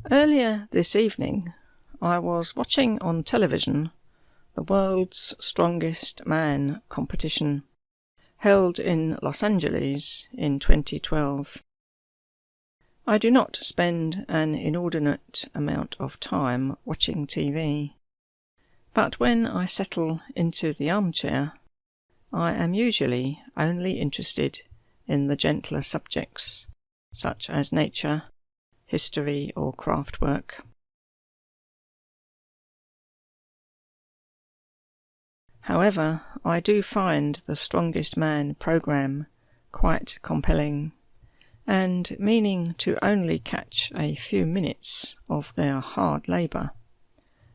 Earlier this evening, I was watching on television the World's Strongest Man competition, held in Los Angeles in 2012. I do not spend an inordinate amount of time watching TV, but when I settle into the armchair, I am usually only interested in the gentler subjects, such as nature, history or craft work. However, I do find the Strongest Man programme quite compelling, and meaning to only catch a few minutes of their hard labour,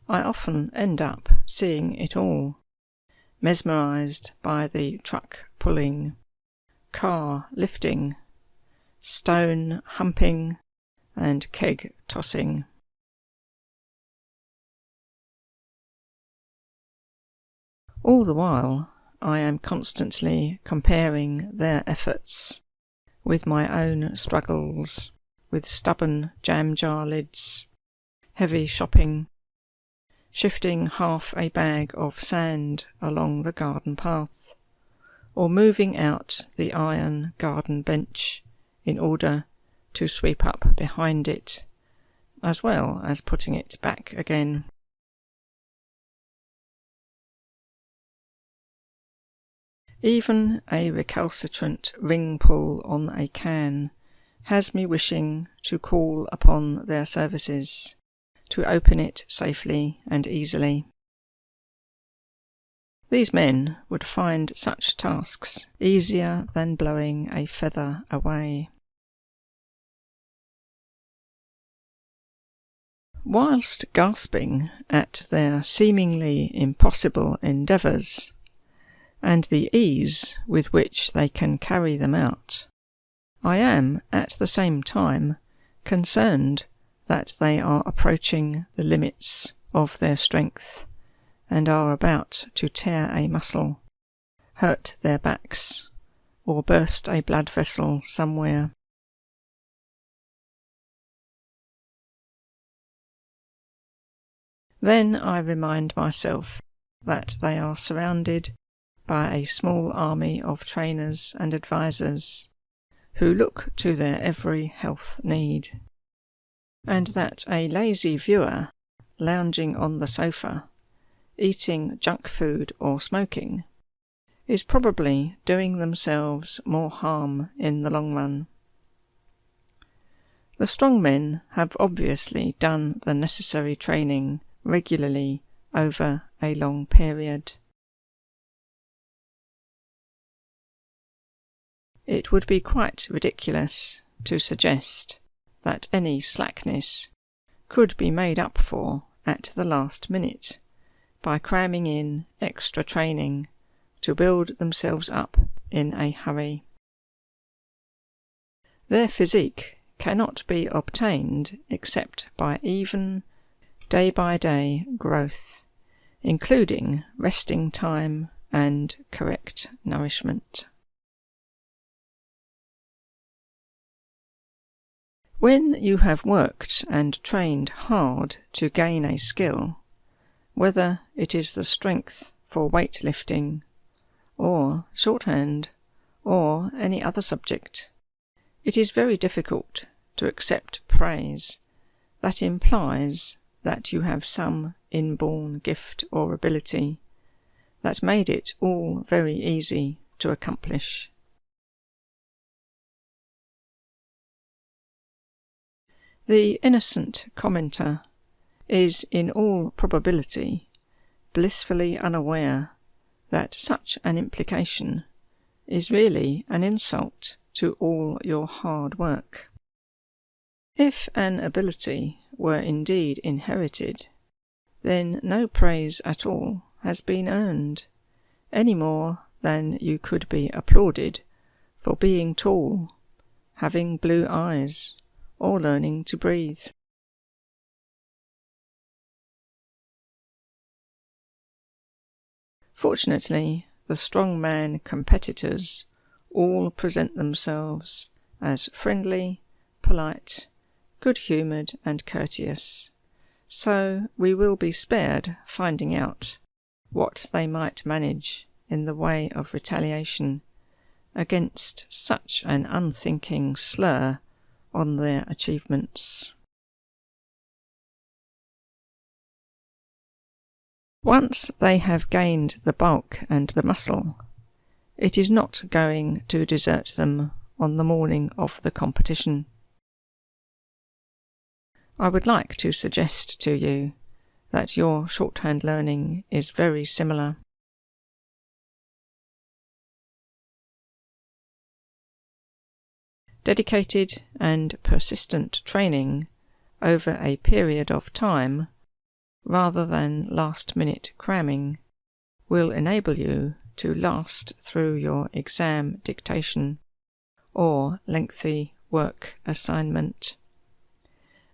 I often end up seeing it all, mesmerised by the truck pulling, car lifting, stone humping, and keg tossing. All the while, I am constantly comparing their efforts with my own struggles with stubborn jam jar lids, heavy shopping, shifting half a bag of sand along the garden path, or moving out the iron garden bench in order to sweep up behind it, as well as putting it back again. Even a recalcitrant ring pull on a can has me wishing to call upon their services to open it safely and easily. These men would find such tasks easier than blowing a feather away. Whilst gasping at their seemingly impossible endeavours, and the ease with which they can carry them out, I am at the same time concerned that they are approaching the limits of their strength and are about to tear a muscle, hurt their backs, or burst a blood vessel somewhere. Then I remind myself that they are surrounded by a small army of trainers and advisors who look to their every health need, and that a lazy viewer lounging on the sofa, eating junk food or smoking, is probably doing themselves more harm in the long run. The strong men have obviously done the necessary training regularly over a long period. It would be quite ridiculous to suggest that any slackness could be made up for at the last minute by cramming in extra training to build themselves up in a hurry. Their physique cannot be obtained except by even, day-by-day growth, including resting time and correct nourishment. When you have worked and trained hard to gain a skill, whether it is the strength for weightlifting, or shorthand, or any other subject, it is very difficult to accept praise that implies that you have some inborn gift or ability that made it all very easy to accomplish. The innocent commenter is in all probability blissfully unaware that such an implication is really an insult to all your hard work. If an ability were indeed inherited, then no praise at all has been earned, any more than you could be applauded for being tall, having blue eyes, or learning to breathe. Fortunately, the strongman competitors all present themselves as friendly, polite, good-humoured and courteous, so we will be spared finding out what they might manage in the way of retaliation against such an unthinking slur on their achievements. Once they have gained the bulk and the muscle, it is not going to desert them on the morning of the competition. I would like to suggest to you that your shorthand learning is very similar. Dedicated and persistent training over a period of time, rather than last-minute cramming, will enable you to last through your exam dictation or lengthy work assignment,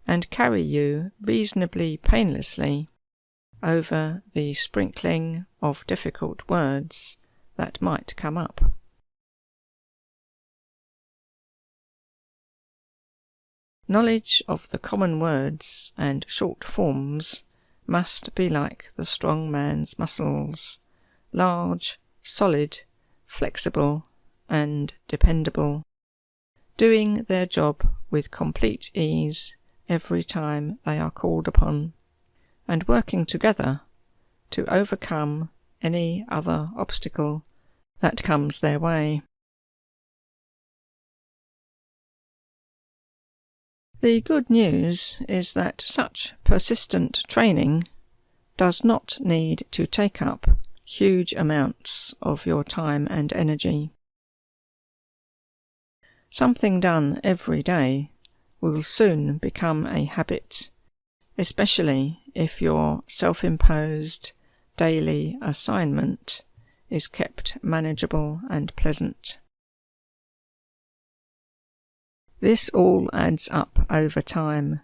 and carry you reasonably painlessly over the sprinkling of difficult words that might come up. Knowledge of the common words and short forms must be like the strong man's muscles, large, solid, flexible, and dependable, doing their job with complete ease every time they are called upon, and working together to overcome any other obstacle that comes their way. The good news is that such persistent training does not need to take up huge amounts of your time and energy. Something done every day will soon become a habit, especially if your self-imposed daily assignment is kept manageable and pleasant. This all adds up over time,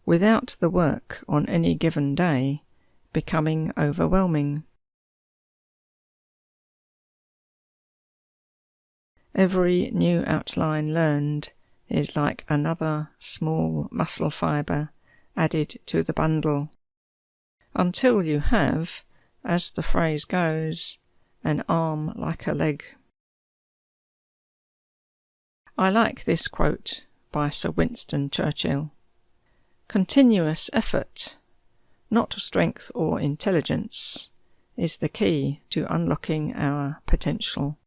without the work on any given day becoming overwhelming. Every new outline learned is like another small muscle fibre added to the bundle, until you have, as the phrase goes, an arm like a leg. I like this quote by Sir Winston Churchill. Continuous effort, not strength or intelligence, is the key to unlocking our potential.